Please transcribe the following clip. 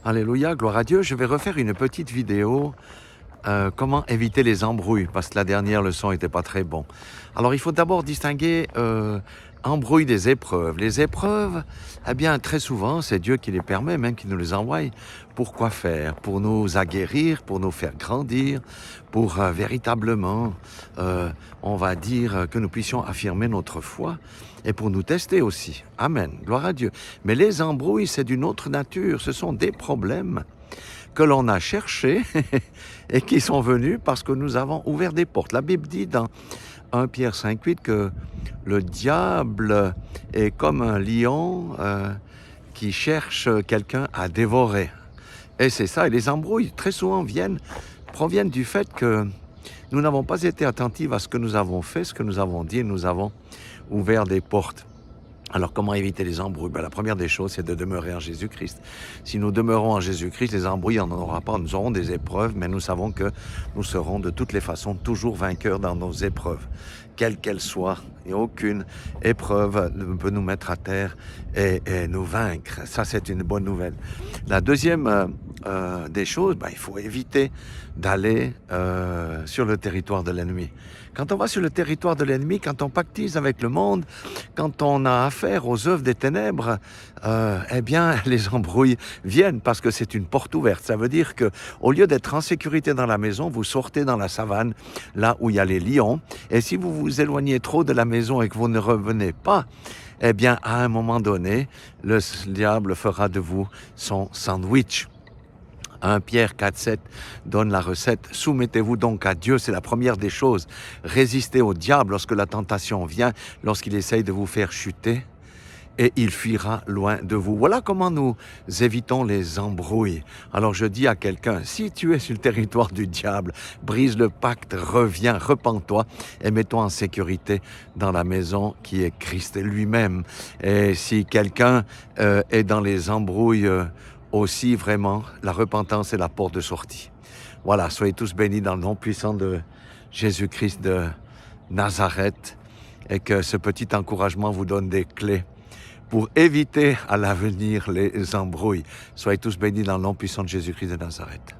Alléluia, gloire à Dieu. Je vais refaire une petite vidéo. Comment éviter les embrouilles, parce que la dernière leçon n'était pas très bon. Alors il faut d'abord distinguer embrouille des épreuves. Les épreuves, eh bien très souvent c'est Dieu qui les permet, même qui nous les envoie. Pourquoi faire? Pour nous aguerrir, pour nous faire grandir, pour véritablement, on va dire, que nous puissions affirmer notre foi et pour nous tester aussi. Amen, gloire à Dieu. Mais les embrouilles, c'est d'une autre nature, ce sont des problèmes que l'on a cherchés et qui sont venus parce que nous avons ouvert des portes. La Bible dit dans 1 Pierre 5,8 que le diable est comme un lion qui cherche quelqu'un à dévorer. Et c'est ça, et les embrouilles très souvent proviennent du fait que nous n'avons pas été attentifs à ce que nous avons fait, ce que nous avons dit, et nous avons ouvert des portes. Alors, comment éviter les embrouilles? La première des choses, c'est de demeurer en Jésus-Christ. Si nous demeurons en Jésus-Christ, les embrouilles, on n'en aura pas. Nous aurons des épreuves, mais nous savons que nous serons de toutes les façons toujours vainqueurs dans nos épreuves, quelles qu'elles soient. Et aucune épreuve ne peut nous mettre à terre et nous vaincre. Ça, c'est une bonne nouvelle. La deuxième des choses, il faut éviter d'aller sur le territoire de l'ennemi. Quand on va sur le territoire de l'ennemi, quand on pactise avec le monde, quand on a affaire aux œuvres des ténèbres, eh bien, les embrouilles viennent parce que c'est une porte ouverte. Ça veut dire que, au lieu d'être en sécurité dans la maison, vous sortez dans la savane, là où il y a les lions. Et si vous vous éloignez trop de la maison et que vous ne revenez pas, eh bien, à un moment donné, le diable fera de vous son sandwich. 1 Pierre 4,7 donne la recette. Soumettez-vous donc à Dieu, c'est la première des choses. Résistez au diable lorsque la tentation vient, lorsqu'il essaye de vous faire chuter, et il fuira loin de vous. Voilà comment nous évitons les embrouilles. Alors je dis à quelqu'un, si tu es sur le territoire du diable, brise le pacte, reviens, repens-toi et mets-toi en sécurité dans la maison qui est Christ lui-même. Et si quelqu'un est dans les embrouilles, aussi vraiment, la repentance est la porte de sortie. Voilà, soyez tous bénis dans le nom puissant de Jésus-Christ de Nazareth et que ce petit encouragement vous donne des clés pour éviter à l'avenir les embrouilles. Soyez tous bénis dans le nom puissant de Jésus-Christ de Nazareth.